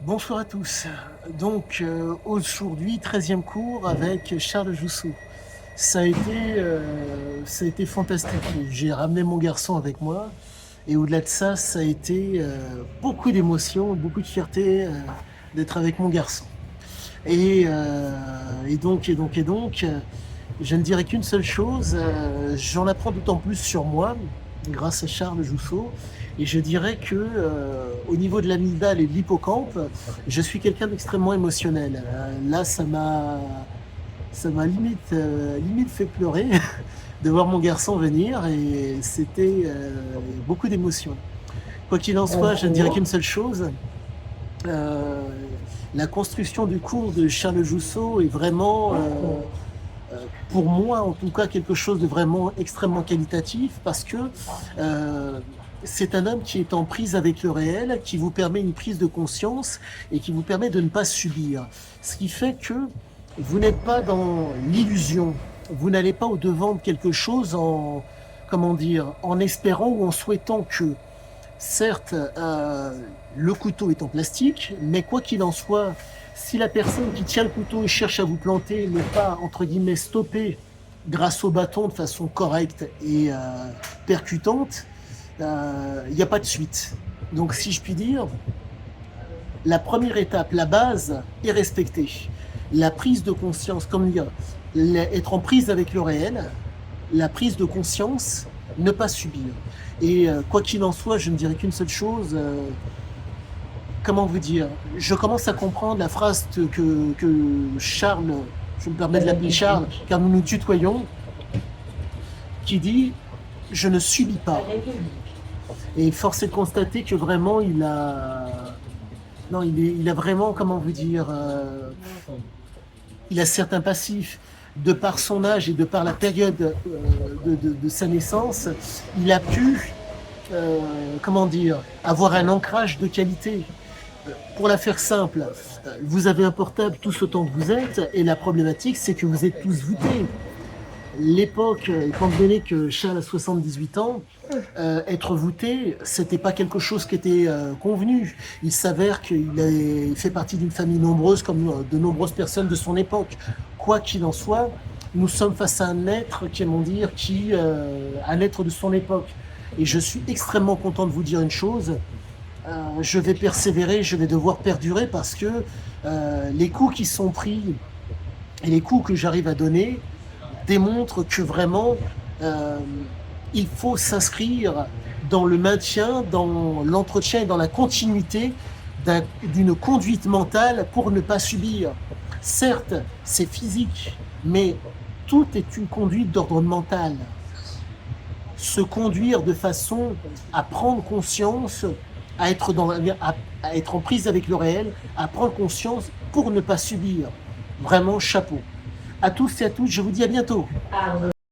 Bonsoir à tous. Donc, aujourd'hui, 13e cours avec Charles Joussou. Ça a été fantastique. J'ai ramené mon garçon avec moi et au-delà de ça, ça a été beaucoup d'émotions, beaucoup de fierté d'être avec mon garçon. Et donc, je ne dirais qu'une seule chose, j'en apprends d'autant plus sur moi grâce à Charles Joussot. Et je dirais que au niveau de l'amygdale et de l'hippocampe, je suis quelqu'un d'extrêmement émotionnel. Là, ça m'a limite fait pleurer de voir mon garçon venir et c'était beaucoup d'émotions. Quoi qu'il en soit, je ne dirais qu'une seule chose. euh, la construction du cours de Charles Joussot est vraiment pour moi en tout cas quelque chose de vraiment extrêmement qualitatif parce que euh, c'est un homme qui est en prise avec le réel, qui vous permet une prise de conscience et qui vous permet de ne pas subir. Ce qui fait que vous n'êtes pas dans l'illusion, vous n'allez pas au-devant de quelque chose en, comment dire, en espérant ou en souhaitant que, certes, le couteau est en plastique, mais quoi qu'il en soit, si la personne qui tient le couteau et cherche à vous planter n'est pas, entre guillemets, stoppée grâce au bâton de façon correcte et percutante, il n'y a pas de suite. Donc, si je puis dire, la première étape, la base, est respectée. La prise de conscience, comme dire, être en prise avec le réel, la prise de conscience, ne pas subir. Et quoi qu'il en soit, je ne dirais qu'une seule chose. Comment vous dire? Je commence à comprendre la phrase que Charles, je me permets de l'appeler Charles, car nous nous tutoyons, qui dit je ne subis pas. Et force est de constater que vraiment il a, non, il a vraiment, comment vous dire, il a certains passifs. De par son âge et de par la période de sa naissance, il a pu, comment dire, avoir un ancrage de qualité. Pour la faire simple, vous avez un portable tous autant que vous êtes, et la problématique, c'est que vous êtes tous voûtés. L'époque, étant donné que Charles a 78 ans, être voûté, c'était pas quelque chose qui était convenu. Il s'avère qu'il fait partie d'une famille nombreuse, comme de nombreuses personnes de son époque. Quoi qu'il en soit, nous sommes face à un être, comment dire, un être de son époque. Et je suis extrêmement content de vous dire une chose. Je vais persévérer, je vais devoir perdurer parce que les coups qui sont pris et les coups que j'arrive à donner démontrent que vraiment euh, il faut s'inscrire dans le maintien, dans l'entretien et dans la continuité d'une conduite mentale pour ne pas subir. Certes, c'est physique, mais tout est une conduite d'ordre mental. Se conduire de façon à prendre conscience, à être en prise avec le réel, à prendre conscience pour ne pas subir. Vraiment, chapeau. À tous et à toutes, je vous dis à bientôt.